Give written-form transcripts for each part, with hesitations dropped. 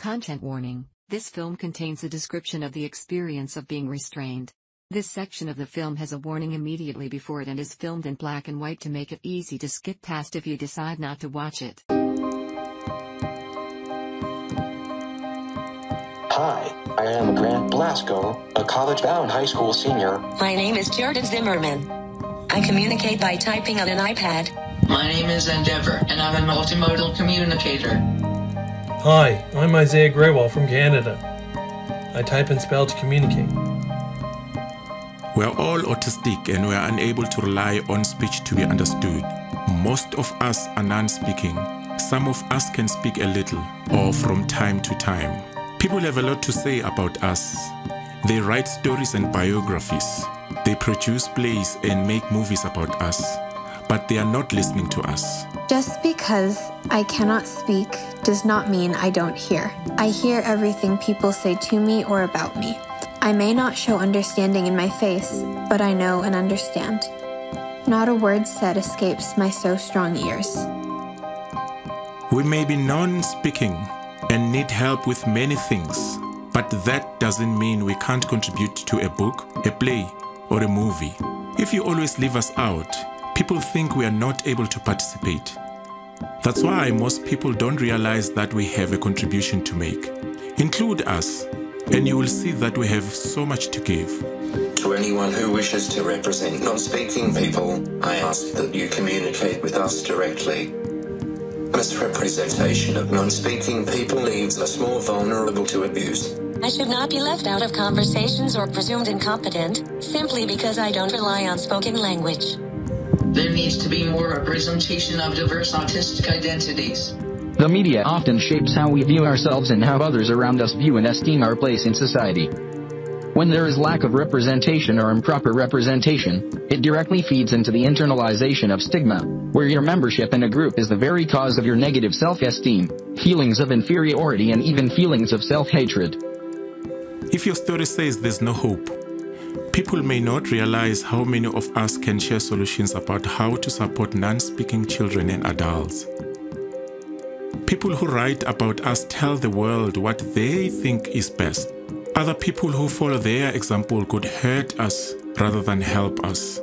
Content warning: this film contains a description of the experience of being restrained. This section of the film has a warning immediately before it and is filmed in black and white to make it easy to skip past if you decide not to watch it. Hi, I am Grant Blasco, a college-bound high school senior. My name is Jordan Zimmerman. I communicate by typing on an iPad. My name is Endeavor, and I'm a multimodal communicator. Hi, I'm Isaiah Greywall from Canada. I type and spell to communicate. We are all autistic and we are unable to rely on speech to be understood. Most of us are non-speaking. Some of us can speak a little, or from time to time. People have a lot to say about us. They write stories and biographies. They produce plays and make movies about us. But they are not listening to us. Just because I cannot speak does not mean I don't hear. I hear everything people say to me or about me. I may not show understanding in my face, but I know and understand. Not a word said escapes my so strong ears. We may be non-speaking and need help with many things, but that doesn't mean we can't contribute to a book, a play, or a movie. If you always leave us out, people think we are not able to participate. That's why most people don't realize that we have a contribution to make. Include us, and you will see that we have so much to give. To anyone who wishes to represent non-speaking people, I ask that you communicate with us directly. Misrepresentation of non-speaking people leaves us more vulnerable to abuse. I should not be left out of conversations or presumed incompetent, simply because I don't rely on spoken language. There needs to be more representation of diverse autistic identities. The media often shapes how we view ourselves and how others around us view and esteem our place in society. When there is lack of representation or improper representation, it directly feeds into the internalization of stigma, where your membership in a group is the very cause of your negative self-esteem, feelings of inferiority and even feelings of self-hatred. If your story says there's no hope, people may not realize how many of us can share solutions about how to support non-speaking children and adults. People who write about us tell the world what they think is best. Other people who follow their example could hurt us rather than help us.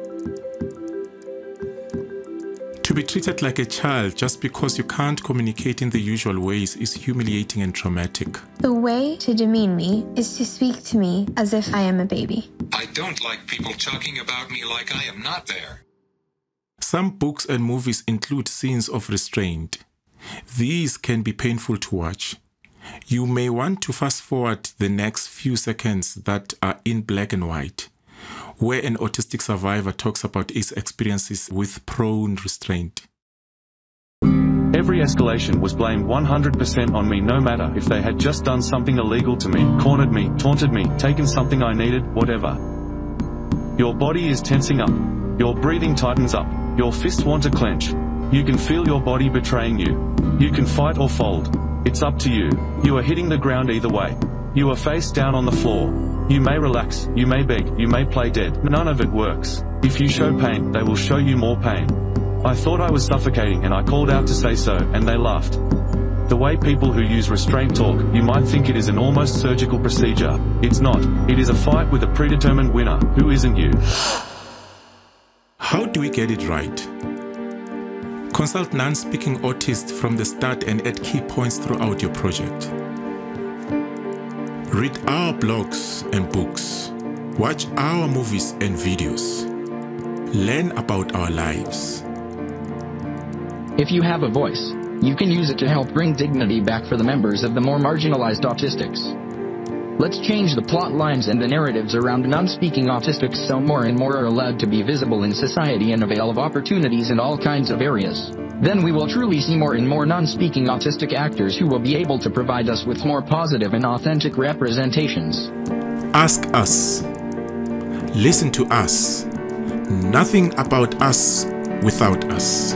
To be treated like a child just because you can't communicate in the usual ways is humiliating and traumatic. The way to demean me is to speak to me as if I am a baby. I don't like people talking about me like I am not there. Some books and movies include scenes of restraint. These can be painful to watch. You may want to fast forward the next few seconds that are in black and white, where an autistic survivor talks about his experiences with prone restraint. Every escalation was blamed 100% on me, no matter if they had just done something illegal to me, cornered me, taunted me, taken something I needed, whatever. Your body is tensing up. Your breathing tightens up. Your fists want to clench. You can feel your body betraying you. You can fight or fold. It's up to you. You are hitting the ground either way. You are face down on the floor. You may relax, you may beg, you may play dead. None of it works. If you show pain, they will show you more pain. I thought I was suffocating and I called out to say so, and they laughed. The way people who use restraint talk, you might think it is an almost surgical procedure. It's not. It is a fight with a predetermined winner, who isn't you. How do we get it right? Consult non-speaking autists from the start and at key points throughout your project. Read our blogs and books. Watch our movies and videos. Learn about our lives. If you have a voice, you can use it to help bring dignity back for the members of the more marginalized autistics. Let's change the plot lines and the narratives around non-speaking autistics so more and more are allowed to be visible in society and avail of opportunities in all kinds of areas. Then we will truly see more and more non-speaking autistic actors who will be able to provide us with more positive and authentic representations. Ask us. Listen to us. Nothing about us without us.